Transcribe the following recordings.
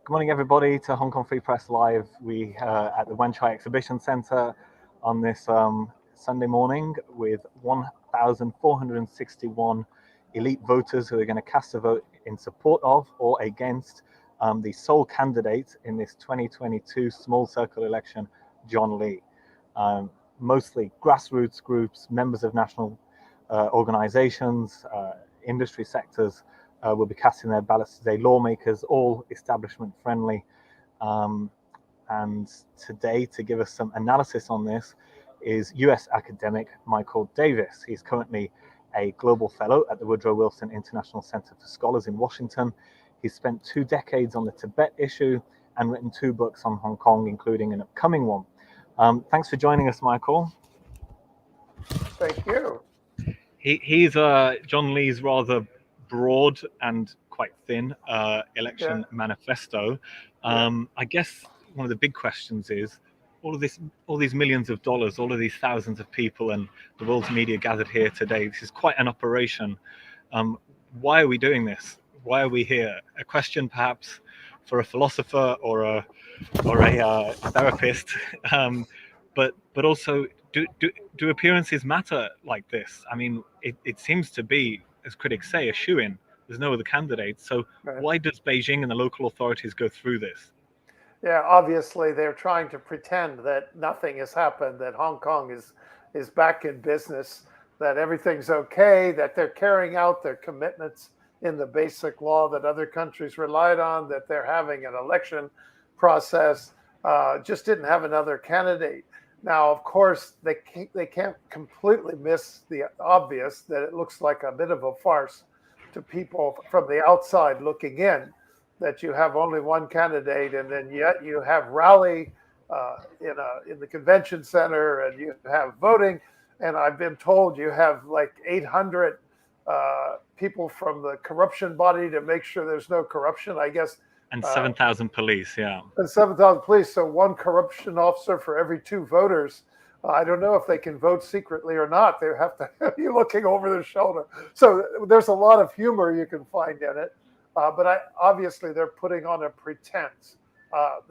Good morning, everybody, to Hong Kong Free Press Live. We at the Wan Chai Exhibition Centre on this Sunday morning with 1,461 elite voters who are going to cast a vote in support of or against the sole candidate in this 2022 small circle election, John Lee. Mostly grassroots groups, members of national organisations, industry sectors, will be casting their ballots today. Lawmakers, all establishment friendly. And today, to give us some analysis on this, is US academic Michael Davis. He's currently a global fellow at the Woodrow Wilson International Center for Scholars in Washington. He's spent 2 decades on the Tibet issue and written 2 books on Hong Kong, including an upcoming one. Thanks for joining us, Michael. Thank you. He's John Lee's rather broad and quite thin election manifesto. I guess one of the big questions is all these millions of dollars, all of these thousands of people, and the world's media gathered here today. This is quite an operation. Why are we doing this? Why are we here? A question perhaps for a philosopher or a therapist, but also. Do appearances matter like this? I mean, it seems to be, as critics say, a shoo-in. There's no other candidate. So why does Beijing and the local authorities go through this? Yeah, obviously they're trying to pretend that nothing has happened, that Hong Kong is back in business, that everything's okay, that they're carrying out their commitments in the basic law that other countries relied on, that they're having an election process, just didn't have another candidate. Now, of course, they can't completely miss the obvious that it looks like a bit of a farce to people from the outside looking in, that you have only one candidate, and then yet you have rally in the convention center, and you have voting, and I've been told you have like 800 people from the corruption body to make sure there's no corruption, I guess. And 7,000 police, yeah. And 7,000 police, so one corruption officer for every 2 voters. I don't know if they can vote secretly or not. They have to be looking over their shoulder. So there's a lot of humor you can find in it. But obviously they're putting on a pretense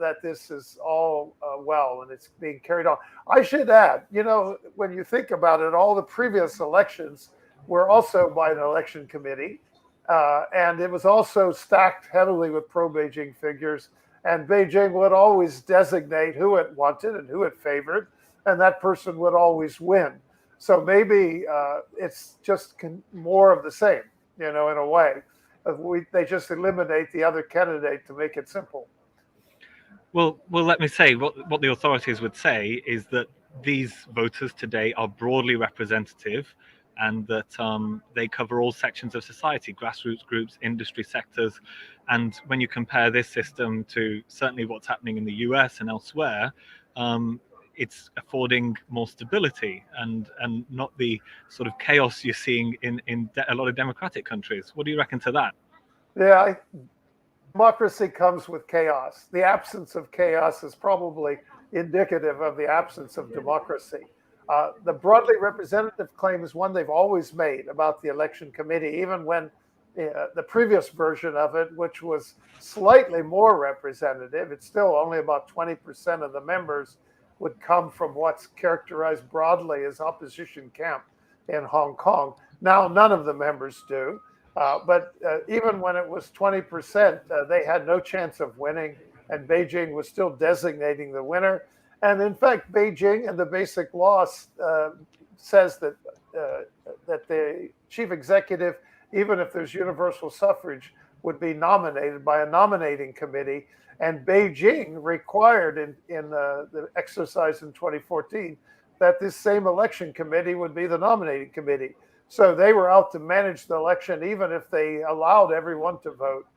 that this is all well and it's being carried on. I should add, when you think about it, all the previous elections were also by an election committee. And it was also stacked heavily with pro-Beijing figures. And Beijing would always designate who it wanted and who it favored, and that person would always win. So maybe it's just more of the same, in a way. They just eliminate the other candidate to make it simple. Well, let me say what the authorities would say is that these voters today are broadly representative, and that they cover all sections of society, grassroots groups, industry sectors. And when you compare this system to certainly what's happening in the US and elsewhere, it's affording more stability and not the sort of chaos you're seeing in a lot of democratic countries. What do you reckon to that? Yeah, democracy comes with chaos. The absence of chaos is probably indicative of the absence of democracy. The broadly representative claim is one they've always made about the election committee, even when the previous version of it, which was slightly more representative, it's still only about 20% of the members would come from what's characterized broadly as opposition camp in Hong Kong. Now, none of the members do. But even when it was 20%, they had no chance of winning, and Beijing was still designating the winner. And in fact, Beijing and the basic law says that the chief executive, even if there's universal suffrage, would be nominated by a nominating committee. And Beijing required in the exercise in 2014 that this same election committee would be the nominating committee. So they were out to manage the election. Even if they allowed everyone to vote,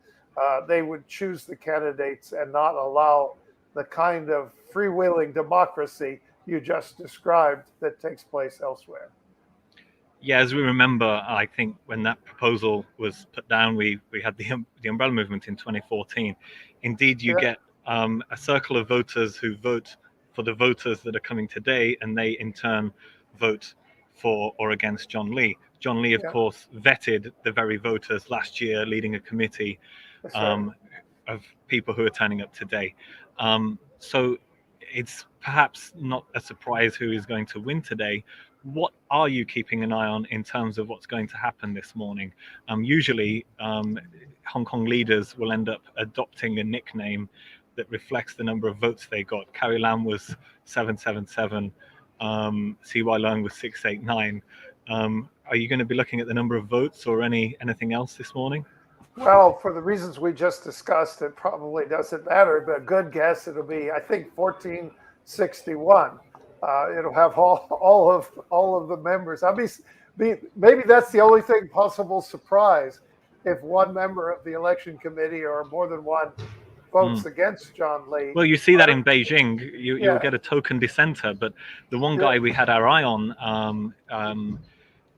they would choose the candidates and not allow the kind of freewheeling democracy you just described that takes place elsewhere. Yeah, as we remember, I think when that proposal was put down, we had the umbrella movement in 2014. Indeed, you get a circle of voters who vote for the voters that are coming today, and they in turn vote for or against John Lee. John Lee, of course, vetted the very voters last year, leading a committee of people who are turning up today. So it's perhaps not a surprise who is going to win today. What are you keeping an eye on in terms of what's going to happen this morning? Usually, Hong Kong leaders will end up adopting a nickname that reflects the number of votes they got. Carrie Lam was 777. CY Leung was 689. Are you going to be looking at the number of votes or anything else this morning? Well, for the reasons we just discussed, it probably doesn't matter. But a good guess, it'll be, I think, 1461. It'll have all of the members. Maybe that's the only thing possible surprise if one member of the election committee or more than one votes against John Lee. Well, you see that in Beijing, you'll get a token dissenter. But the one guy we had our eye on,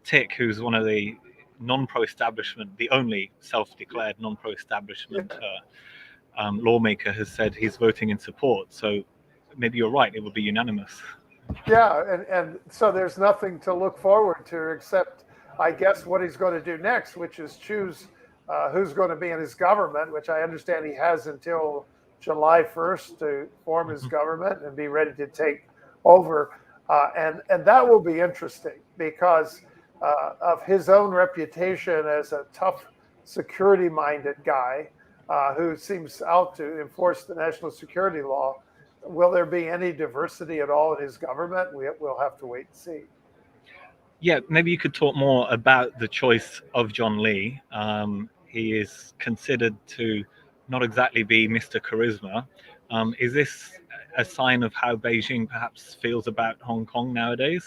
Tick, who's one of the non-pro-establishment, the only self-declared non-pro-establishment lawmaker, has said he's voting in support. So maybe you're right, it will be unanimous. Yeah, and so there's nothing to look forward to except, I guess, what he's going to do next, which is choose who's going to be in his government, which I understand he has until July 1st to form his government and be ready to take over. And that will be interesting because of his own reputation as a tough, security-minded guy who seems out to enforce the national security law. Will there be any diversity at all in his government? We'll have to wait and see. Yeah, maybe you could talk more about the choice of John Lee. He is considered to not exactly be Mr. Charisma. Is this a sign of how Beijing perhaps feels about Hong Kong nowadays?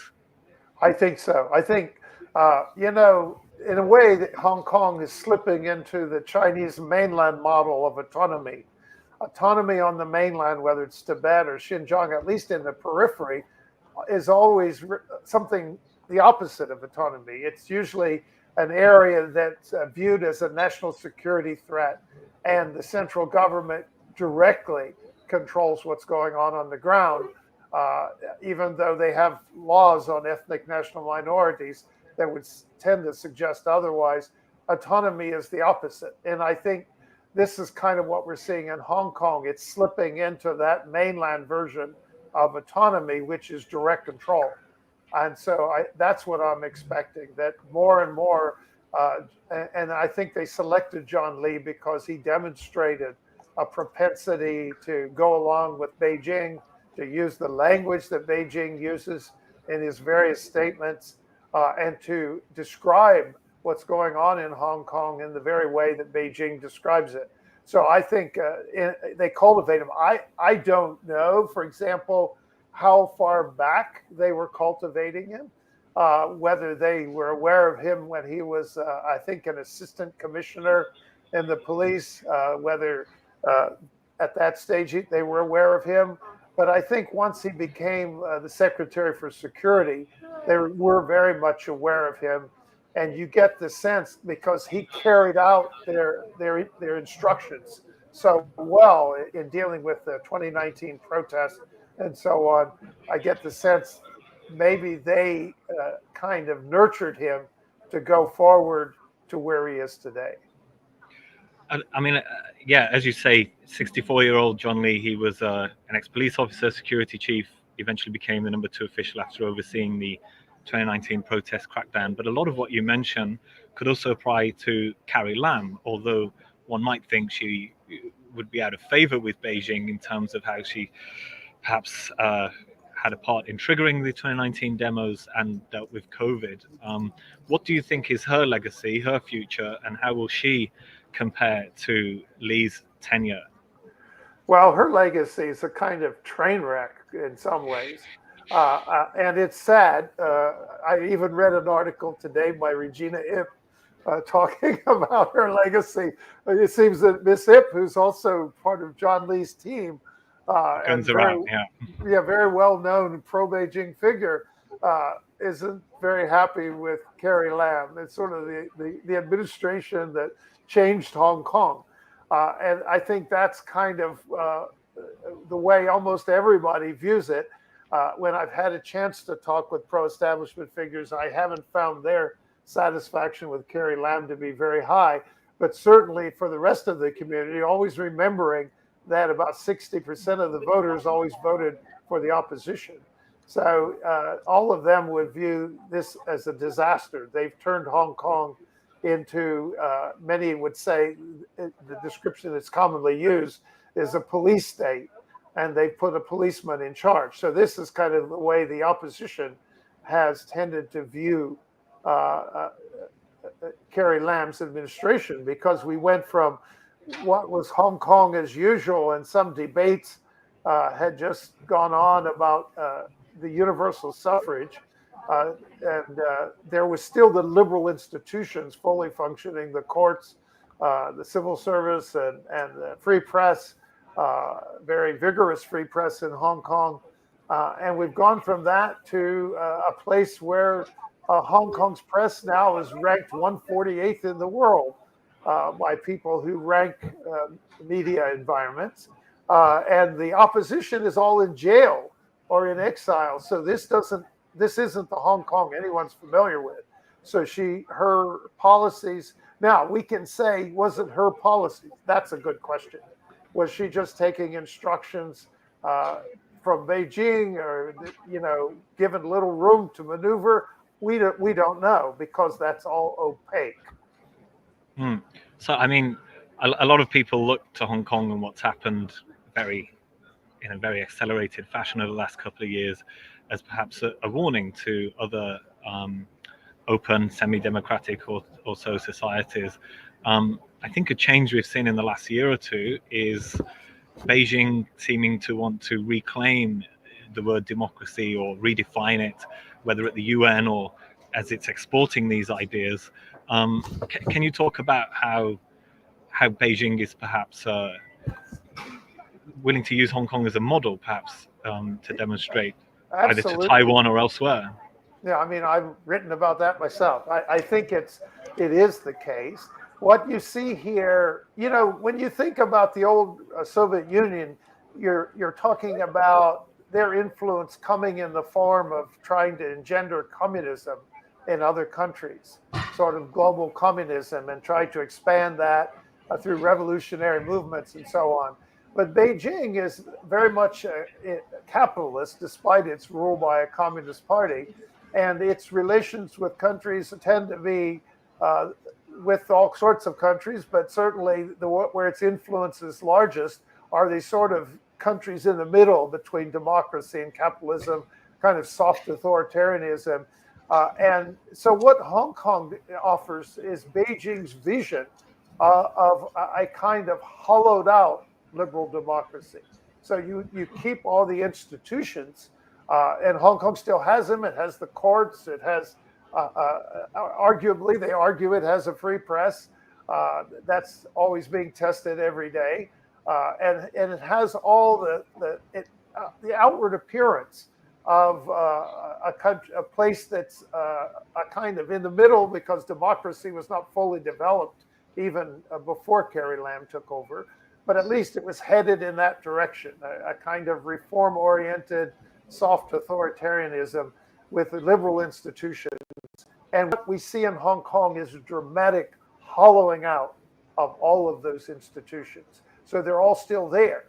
I think so. I think, in a way that Hong Kong is slipping into the Chinese mainland model of autonomy. Autonomy on the mainland, whether it's Tibet or Xinjiang, at least in the periphery, is always something the opposite of autonomy. It's usually an area that's viewed as a national security threat, and the central government directly controls what's going on the ground, even though they have laws on ethnic national minorities that would tend to suggest otherwise. Autonomy is the opposite. And I think this is kind of what we're seeing in Hong Kong. It's slipping into that mainland version of autonomy, which is direct control. And so that's what I'm expecting, that more and more, and I think they selected John Lee because he demonstrated a propensity to go along with Beijing, to use the language that Beijing uses in his various statements, and to describe what's going on in Hong Kong in the very way that Beijing describes it. So I think they cultivate him. I don't know, for example, how far back they were cultivating him, whether they were aware of him when he was, I think, an assistant commissioner in the police, whether at that stage they were aware of him. But I think once he became the Secretary for Security, they were very much aware of him. And you get the sense, because he carried out their instructions so well in dealing with the 2019 protests and so on, I get the sense maybe they kind of nurtured him to go forward to where he is today. I mean, as you say, 64-year-old John Lee, he was an ex-police officer, security chief, eventually became the number 2 official after overseeing the 2019 protest crackdown. But a lot of what you mentioned could also apply to Carrie Lam, although one might think she would be out of favor with Beijing in terms of how she perhaps had a part in triggering the 2019 demos and dealt with COVID. What do you think is her legacy, her future, and how will she compare to Lee's tenure? Well, her legacy is a kind of train wreck in some ways. And it's sad. I even read an article today by Regina Ip talking about her legacy. It seems that Miss Ip, who's also part of John Lee's team, and very well-known pro-Beijing figure, isn't very happy with Carrie Lam. It's sort of the administration that changed Hong Kong. And I think that's kind of the way almost everybody views it. When I've had a chance to talk with pro-establishment figures, I haven't found their satisfaction with Carrie Lam to be very high. but certainly for the rest of the community, always remembering that about 60% of the voters always voted for the opposition. So all of them would view this as a disaster. They've turned Hong Kong into, many would say, the description that's commonly used is a police state, and they put a policeman in charge. So this is kind of the way the opposition has tended to view Carrie Lams' administration, because we went from what was Hong Kong as usual, and some debates had just gone on about the universal suffrage, and there was still the liberal institutions fully functioning, the courts, the civil service, and the free press, very vigorous free press in Hong Kong. And we've gone from that to a place where Hong Kong's press now is ranked 148th in the world by people who rank media environments. And the opposition is all in jail or in exile. So this isn't the Hong Kong anyone's familiar with. So her policies, now we can say, was it her policies? That's a good question. Was she just taking instructions from Beijing, or, given little room to maneuver? We don't know, because that's all opaque. So, I mean, a lot of people look to Hong Kong and what's happened in a very accelerated fashion over the last couple of years as perhaps a warning to other open, semi-democratic or so societies. I think a change we've seen in the last year or two is Beijing seeming to want to reclaim the word democracy or redefine it, whether at the UN or as it's exporting these ideas. Can you talk about how Beijing is perhaps willing to use Hong Kong as a model, perhaps, to demonstrate either to Taiwan or elsewhere? Yeah, I mean, I've written about that myself. I think it is the case. What you see here, when you think about the old Soviet Union, you're talking about their influence coming in the form of trying to engender communism in other countries, sort of global communism, and try to expand that through revolutionary movements and so on. But Beijing is very much a capitalist, despite its rule by a communist party, and its relations with countries tend to be with all sorts of countries, but certainly where its influence is largest are these sort of countries in the middle between democracy and capitalism, kind of soft authoritarianism. And so what Hong Kong offers is Beijing's vision of a kind of hollowed out liberal democracy. So you keep all the institutions, and Hong Kong still has them. It has the courts. It has, arguably, they argue it has a free press. That's always being tested every day. And it has all the outward appearance of a place that's a kind of in the middle, because democracy was not fully developed even before Carrie Lam took over. But at least it was headed in that direction, a kind of reform-oriented, soft authoritarianism with liberal institutions. And what we see in Hong Kong is a dramatic hollowing out of all of those institutions. So they're all still there.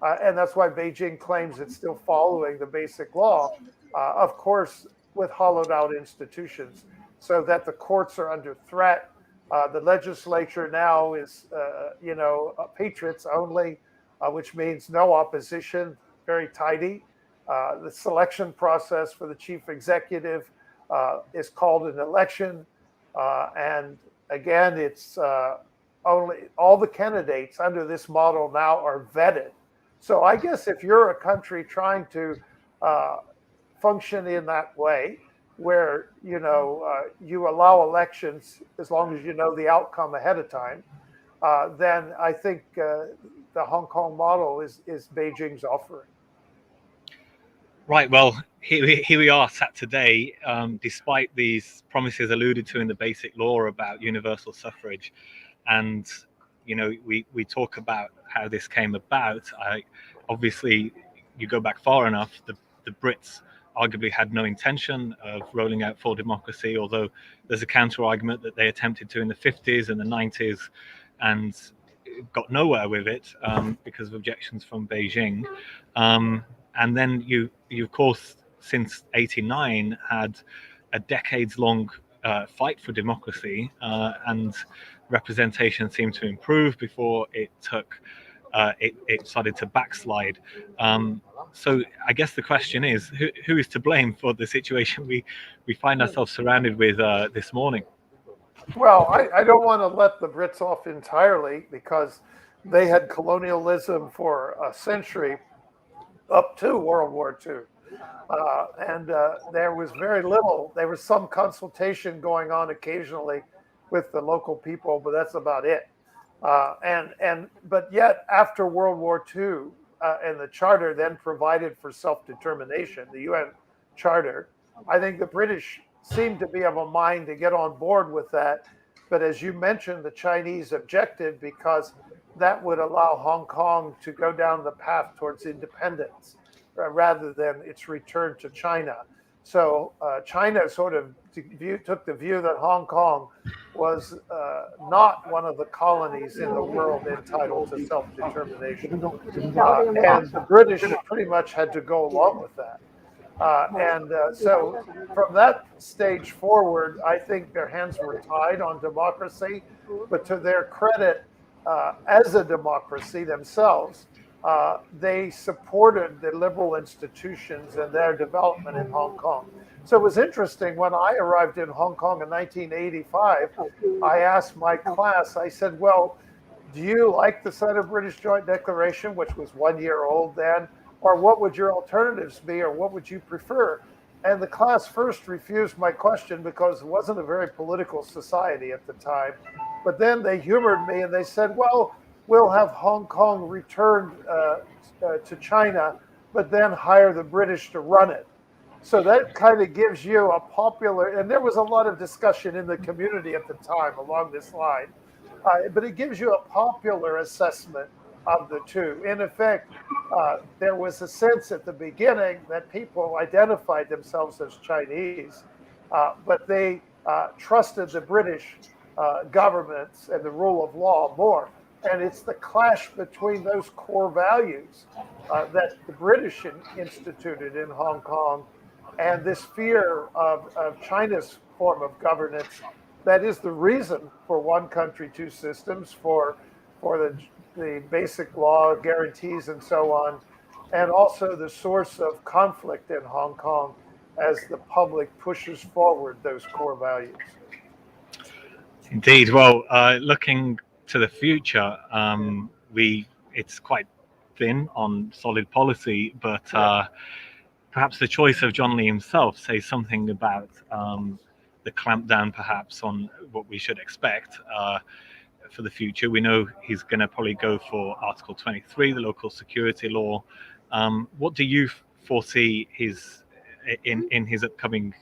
And that's why Beijing claims it's still following the basic law, of course, with hollowed out institutions, so that the courts are under threat. The legislature now is, patriots only, which means no opposition, very tidy. The selection process for the chief executive is called an election. And again, it's only all the candidates under this model now are vetted. So I guess if you're a country trying to function in that way, where you allow elections as long as you know the outcome ahead of time, then I think the Hong Kong model is Beijing's offering. Right. Well, here we are sat today, despite these promises alluded to in the basic law about universal suffrage, and we talk about how this came about. Obviously, you go back far enough, the Brits arguably had no intention of rolling out full democracy, although there's a counter argument that they attempted to in the 50s and the 90s and got nowhere with it because of objections from Beijing. And then you of course, since '89, had a decades-long fight for democracy, and representation seemed to improve before it took it started to backslide. So I guess the question is, who is to blame for the situation we find ourselves surrounded with this morning? Well, I don't want to let the Brits off entirely because they had colonialism for a century up to World War II. And there was very little. There was some consultation going on occasionally with the local people, but that's about it. But yet after World War II, and the charter then provided for self-determination, the UN Charter, I think the British seemed to be of a mind to get on board with that. But as you mentioned, the Chinese objected because that would allow Hong Kong to go down the path towards independence rather than its return to China. So China sort of took the view that Hong Kong was not one of the colonies in the world entitled to self-determination. And the British pretty much had to go along with that. So from that stage forward, I think their hands were tied on democracy. But to their credit, as a democracy themselves, they supported the liberal institutions and their development in Hong Kong. So it was interesting, when I arrived in Hong Kong in 1985, I asked my class, I said, well, do you like the Sino-British Joint Declaration, which was 1 year old then? Or what would your alternatives be, or what would you prefer? And the class first refused my question because it wasn't a very political society at the time. But then they humored me and they said, well, we'll have Hong Kong returned to China, but then hire the British to run it. So that kind of gives you a popular, and there was a lot of discussion in the community at the time along this line, but it gives you a popular assessment of the two. In effect, there was a sense at the beginning that people identified themselves as Chinese, but they trusted the British governments and the rule of law more. And it's the clash between those core values that the British instituted in Hong Kong and this fear of China's form of governance that is the reason for one country, two systems, for the basic law guarantees and so on, and also the source of conflict in Hong Kong as the public pushes forward those core values. Indeed. Well, looking to the future, it's quite thin on solid policy, but perhaps the choice of John Lee himself says something about the clampdown, perhaps, on what we should expect for the future. We know he's going to probably go for Article 23, the local security law. What do you foresee in his upcoming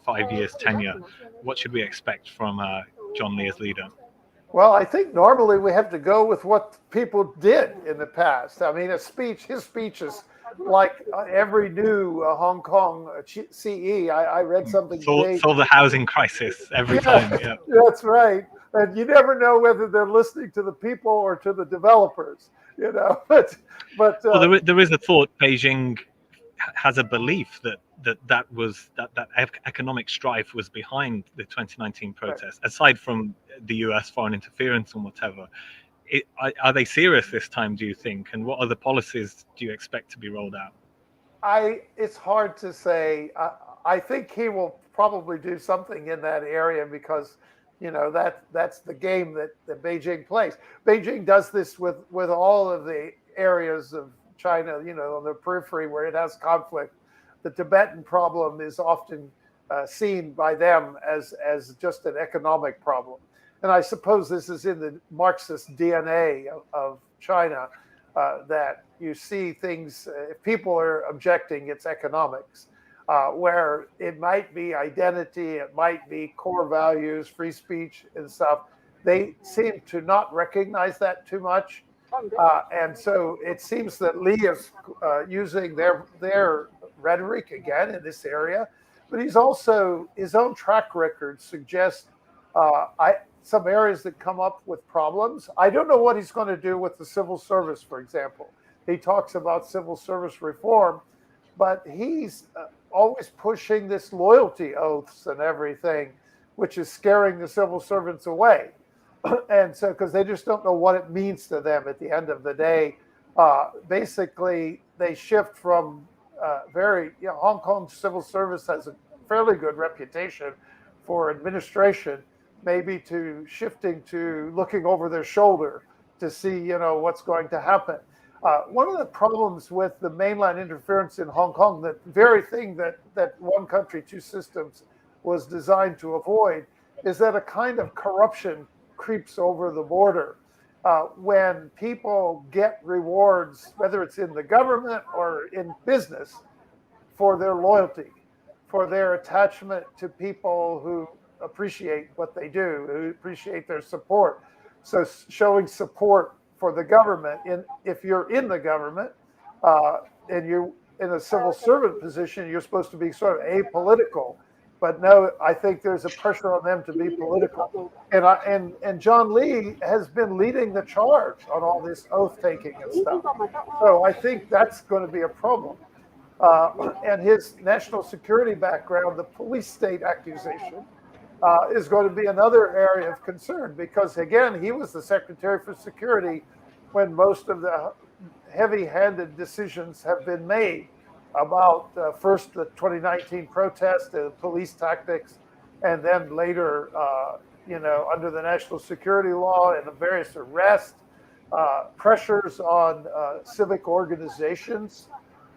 5 years tenure? What should we expect from John Lee as leader? Well, I think normally we have to go with what people did in the past. I mean, his speeches, like every new Hong Kong CE, I read something today. Solve the housing crisis every time. Yeah. That's right. And you never know whether they're listening to the people or to the developers, you know. But well, there is a thought Beijing has a belief that economic strife was behind the 2019 protests, right, aside from the US foreign interference and whatever. Are they serious this time, do you think? And what other policies do you expect to be rolled out? It's hard to say. I think he will probably do something in that area because, you know, that's the game that Beijing plays. Beijing does this with all of the areas of China, you know, on the periphery where it has conflict. The Tibetan problem is often seen by them as just an economic problem. And I suppose this is in the Marxist DNA of China, that you see things, if people are objecting, it's economics, where it might be identity, it might be core values, free speech and stuff. They seem to not recognize that too much. And so it seems that Lee is using their rhetoric again in this area, but he's also, his own track record suggests some areas that come up with problems. I don't know what he's going to do with the civil service, for example. He talks about civil service reform, but he's always pushing this loyalty oaths and everything, which is scaring the civil servants away. And so, because they just don't know what it means to them at the end of the day. Basically, they shift from Hong Kong civil service has a fairly good reputation for administration, maybe to shifting to looking over their shoulder to see, what's going to happen. One of the problems with the mainland interference in Hong Kong, that very thing that one country, two systems was designed to avoid, is that a kind of corruption creeps over the border. When people get rewards, whether it's in the government or in business, for their loyalty, for their attachment to people who appreciate what they do, who appreciate their support. So showing support for the government, if you're in the government and you're in a civil servant position, you're supposed to be sort of apolitical. But no, I think there's a pressure on them to be political. And John Lee has been leading the charge on all this oath taking and stuff. So I think that's going to be a problem. And his national security background, the police state accusation, is going to be another area of concern because, again, he was the Secretary for Security when most of the heavy-handed decisions have been made about first the 2019 protest, the police tactics, and then later, under the national security law and the various arrests, pressures on civic organizations,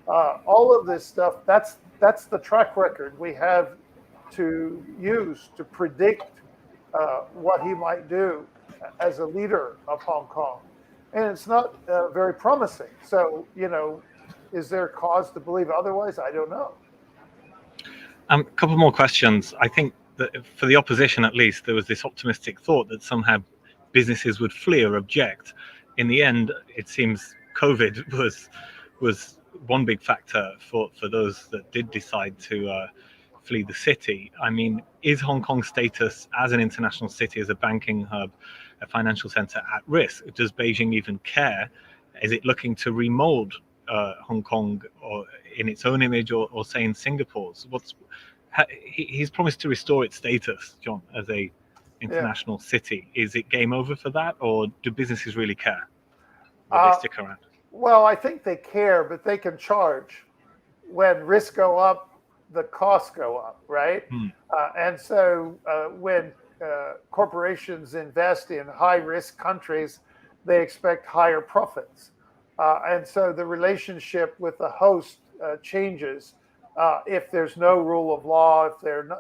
all of this stuff. That's the track record we have to use to predict what he might do as a leader of Hong Kong. And it's not very promising. So, is there cause to believe otherwise? I don't know. A couple more questions. I think that for the opposition, at least, there was this optimistic thought that somehow businesses would flee or object. In the end, it seems COVID was one big factor for those that did decide to flee the city. I mean, is Hong Kong's status as an international city, as a banking hub, a financial center at risk? Does Beijing even care? Is it looking to remold Hong Kong or in its own image or say in Singapore's? He's promised to restore its status, John, as a international city. Is it game over for that, or do businesses really care? Will they stick around? Well, I think they care, but they can charge. When risks go up, the costs go up, right? And so when corporations invest in high-risk countries, they expect higher profits. And so the relationship with the host changes if there's no rule of law.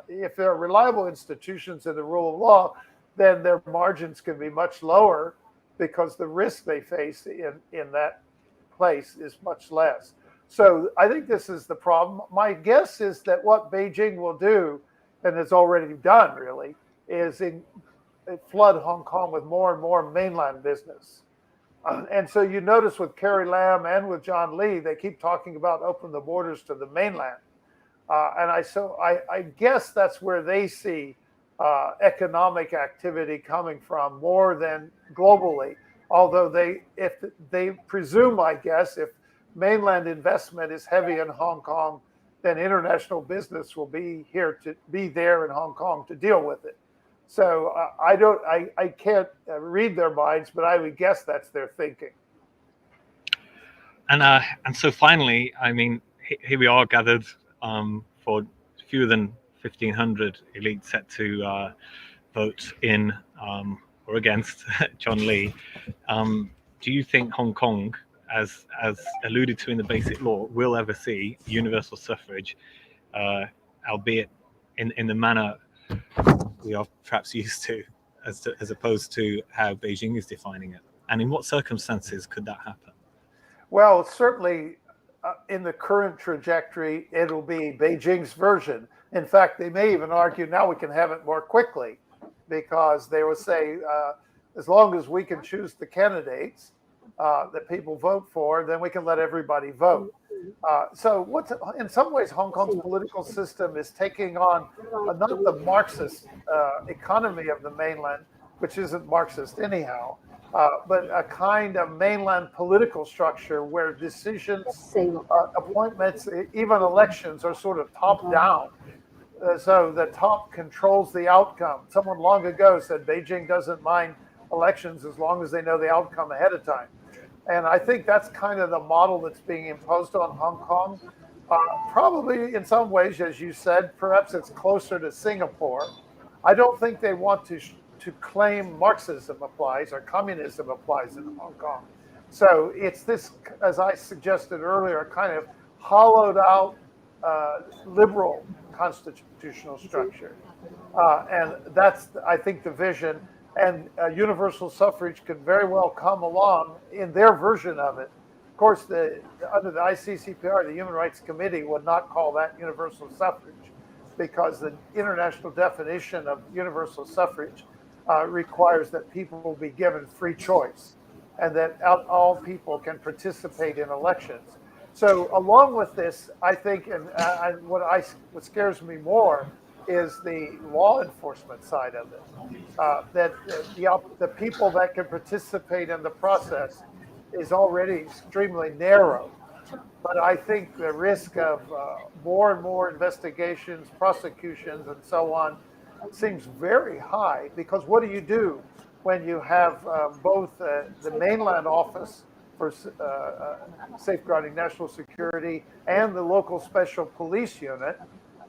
If there are reliable institutions in the rule of law, then their margins can be much lower because the risk they face in that place is much less. So I think this is the problem. My guess is that what Beijing will do, and has already done really, is flood Hong Kong with more and more mainland business. And so you notice with Carrie Lam and with John Lee, they keep talking about open the borders to the mainland. And I guess that's where they see economic activity coming from more than globally. Although if they presume, I guess, if mainland investment is heavy in Hong Kong, then international business will be there in Hong Kong to deal with it. So I can't read their minds, but I would guess that's their thinking. And so finally, I mean, here we are gathered for fewer than 1,500 elites set to vote in or against John Lee. Do you think Hong Kong, as alluded to in the Basic Law, will ever see universal suffrage, albeit in the manner we are perhaps used to, as opposed to how Beijing is defining it? And in what circumstances could that happen? Well, certainly in the current trajectory, it'll be Beijing's version. In fact, they may even argue now we can have it more quickly, because they will say, as long as we can choose the candidates that people vote for, then we can let everybody vote. So what's in some ways Hong Kong's political system is taking on not the Marxist economy of the mainland, which isn't Marxist anyhow, but a kind of mainland political structure where decisions, appointments, even elections are sort of top down. So the top controls the outcome. Someone long ago said Beijing doesn't mind elections as long as they know the outcome ahead of time. And I think that's kind of the model that's being imposed on Hong Kong. Probably in some ways, as you said, perhaps it's closer to Singapore. I don't think they want to claim Marxism applies or communism applies in Hong Kong. So it's this, as I suggested earlier, kind of hollowed out liberal constitutional structure. And that's, I think, the vision. And universal suffrage could very well come along in their version of it. Of course, under the ICCPR, the Human Rights Committee would not call that universal suffrage because the international definition of universal suffrage requires that people will be given free choice and that all people can participate in elections. So along with this, I think, and what scares me more is the law enforcement side of it. That the people that can participate in the process is already extremely narrow. But I think the risk of more and more investigations, prosecutions, and so on seems very high, because what do you do when you have both the mainland office for safeguarding national security and the local special police unit?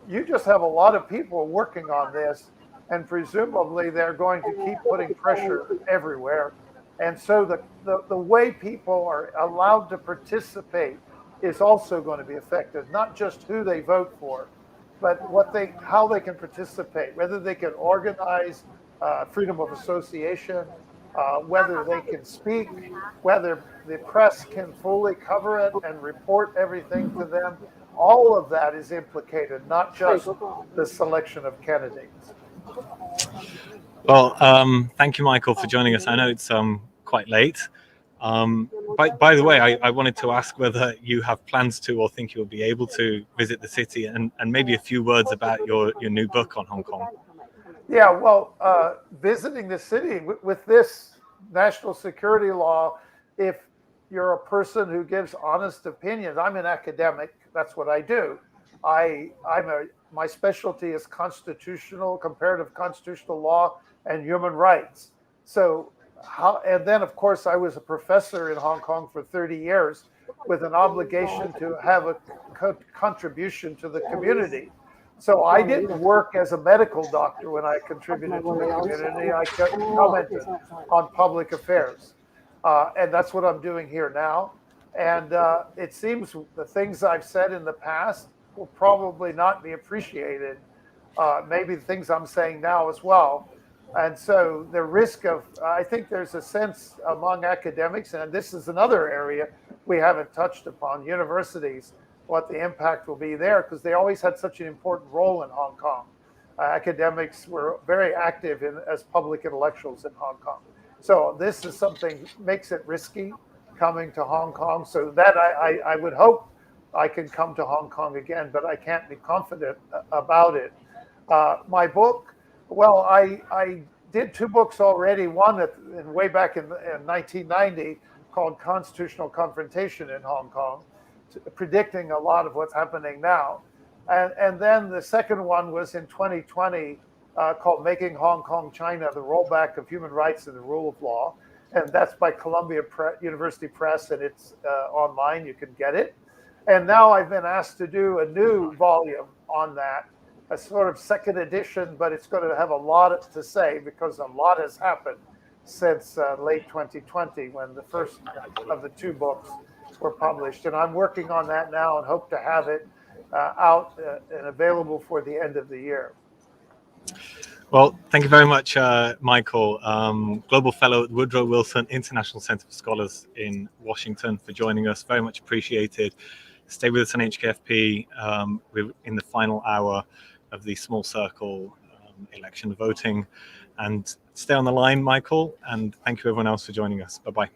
You just have a lot of people working on this, and presumably they're going to keep putting pressure everywhere. And so the way people are allowed to participate is also going to be affected, not just who they vote for, but how they can participate, whether they can organize, freedom of association, whether they can speak, whether the press can fully cover it and report everything to them. All of that is implicated, not just the selection of candidates. Well, thank you, Michael, for joining us. I know it's quite late. By the way, I wanted to ask whether you have plans to, or think you'll be able to, visit the city, and maybe a few words about your new book on Hong Kong. Yeah, well, visiting the city with this national security law, if you're a person who gives honest opinions, I'm an academic, that's what I do. My specialty is comparative constitutional law and human rights. So and then of course I was a professor in Hong Kong for 30 years with an obligation to have a contribution to the community. So I didn't work as a medical doctor when I contributed to the community. I commented on public affairs. And that's what I'm doing here now. And it seems the things I've said in the past will probably not be appreciated. Maybe the things I'm saying now as well. And so the risk of, I think there's a sense among academics, and this is another area we haven't touched upon, universities, what the impact will be there, because they always had such an important role in Hong Kong. Academics were very active as public intellectuals in Hong Kong. So this is something makes it risky coming to Hong Kong. So that I would hope I can come to Hong Kong again, but I can't be confident about it. My book, well, I did two books already. One way back in 1990 called Constitutional Confrontation in Hong Kong, predicting a lot of what's happening now. And then the second one was in 2020 called Making Hong Kong China, the Rollback of Human Rights and the Rule of Law. And that's by Columbia University Press, and it's online, you can get it. And now I've been asked to do a new volume on that, a sort of second edition, but it's going to have a lot to say because a lot has happened since late 2020 when the first of the two books were published. And I'm working on that now and hope to have it out and available for the end of the year. Well, thank you very much, Michael, Global Fellow at Woodrow Wilson International Center for Scholars in Washington, for joining us. Very much appreciated. Stay with us on HKFP. We're in the final hour of the small circle election voting. And stay on the line, Michael, and thank you everyone else for joining us. Bye-bye.